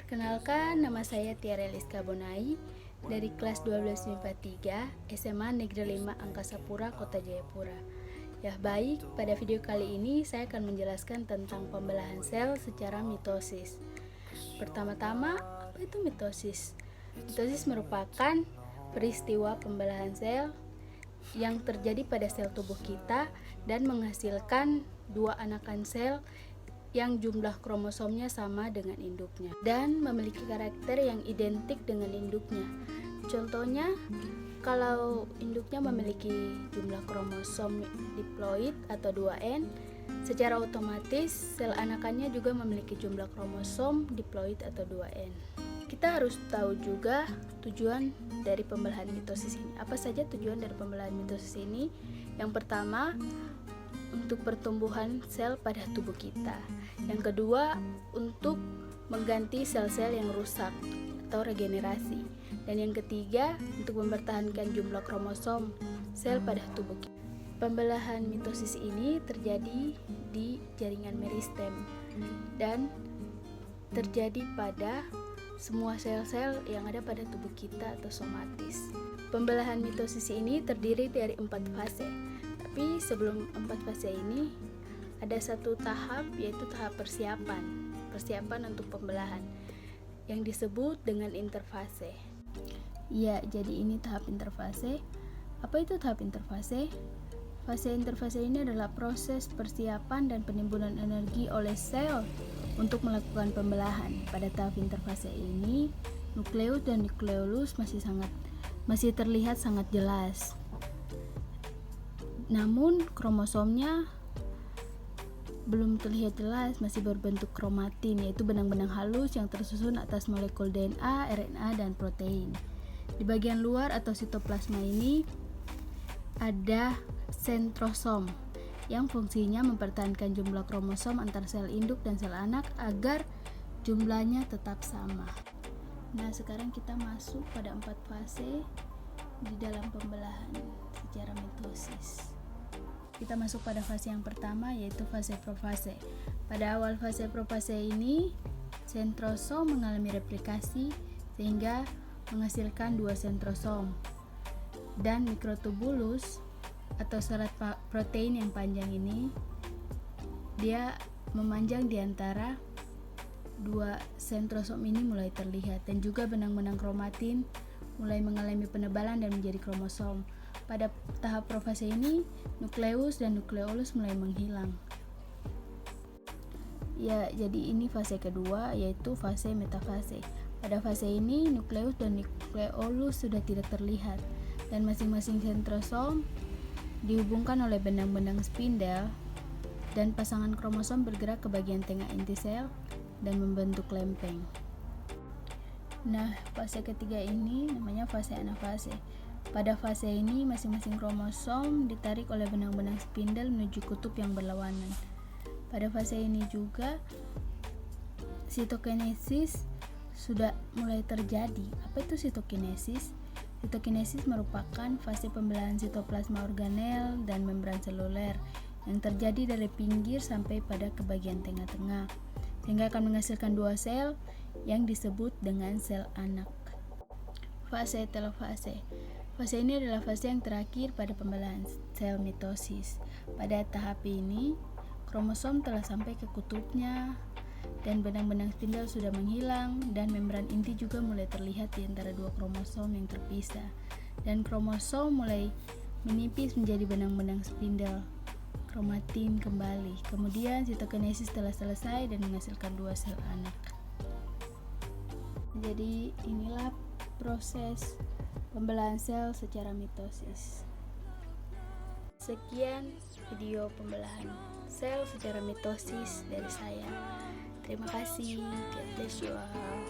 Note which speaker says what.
Speaker 1: Perkenalkan, nama saya Tiara Eliska Bonai dari kelas 12 MIPA 3 SMA Negeri 5 Angkasapura, Kota Jayapura. Ya baik, pada video kali ini saya akan menjelaskan tentang pembelahan sel secara mitosis. Pertama-tama, apa itu mitosis? Mitosis merupakan peristiwa pembelahan sel yang terjadi pada sel tubuh kita dan menghasilkan dua anakan sel yang jumlah kromosomnya sama dengan induknya dan memiliki karakter yang identik dengan induknya. Contohnya, kalau induknya memiliki jumlah kromosom diploid atau 2N, secara otomatis sel anakannya juga memiliki jumlah kromosom diploid atau 2N. Kita harus tahu juga tujuan dari pembelahan mitosis ini. Apa saja tujuan dari pembelahan mitosis ini? Yang pertama, untuk pertumbuhan sel pada tubuh kita. Yang kedua, untuk mengganti sel-sel yang rusak atau regenerasi. Dan yang ketiga, untuk mempertahankan jumlah kromosom sel pada tubuh kita. Pembelahan mitosis ini terjadi di jaringan meristem dan terjadi pada semua sel-sel yang ada pada tubuh kita atau somatis. Pembelahan mitosis ini terdiri dari 4 fase. Tapi sebelum 4 fase ini ada satu tahap, yaitu tahap persiapan untuk pembelahan yang disebut dengan interfase. Ya, jadi ini tahap interfase. Apa itu tahap interfase? Fase interfase ini adalah proses persiapan dan penimbunan energi oleh sel untuk melakukan pembelahan. Pada tahap interfase ini, nukleus dan nukleolus masih terlihat sangat jelas. Namun kromosomnya belum terlihat jelas, masih berbentuk kromatin, yaitu benang-benang halus yang tersusun atas molekul DNA, RNA, dan protein. Di bagian luar atau sitoplasma ini ada sentrosom yang fungsinya mempertahankan jumlah kromosom antar sel induk dan sel anak agar jumlahnya tetap sama. Nah, sekarang kita masuk pada 4 fase di dalam pembelahan secara mitosis. Kita masuk pada fase yang pertama, yaitu fase profase. Pada awal fase profase ini, sentrosom mengalami replikasi sehingga menghasilkan 2 sentrosom, dan mikrotubulus atau serat protein yang panjang ini dia memanjang di antara 2 sentrosom ini mulai terlihat, dan juga benang-benang kromatin mulai mengalami penebalan dan menjadi kromosom. Pada tahap profase ini, nukleus dan nukleolus mulai menghilang. Ya, jadi ini fase kedua, yaitu fase metafase. Pada fase ini, nukleus dan nukleolus sudah tidak terlihat, dan masing-masing sentrosom dihubungkan oleh benang-benang spindel, dan pasangan kromosom bergerak ke bagian tengah inti sel dan membentuk lempeng. Nah, fase ketiga ini namanya fase anafase. Pada fase ini, masing-masing kromosom ditarik oleh benang-benang spindel menuju kutub yang berlawanan. Pada fase ini juga, sitokinesis sudah mulai terjadi. Apa itu sitokinesis? Sitokinesis merupakan fase pembelahan sitoplasma organel dan membran seluler yang terjadi dari pinggir sampai pada ke bagian tengah-tengah, sehingga akan menghasilkan 2 sel yang disebut dengan sel anak. Fase telofase. Fase ini adalah fase yang terakhir pada pembelahan sel mitosis. Pada tahap ini, kromosom telah sampai ke kutubnya dan benang-benang spindel sudah menghilang, dan membran inti juga mulai terlihat di antara 2 kromosom yang terpisah, dan kromosom mulai menipis menjadi benang-benang spindel kromatin kembali. Kemudian sitokinesis telah selesai dan menghasilkan 2 sel anak. Jadi inilah proses pembelahan sel secara mitosis. Sekian video pembelahan sel secara mitosis dari saya. Terima kasih. God bless you all.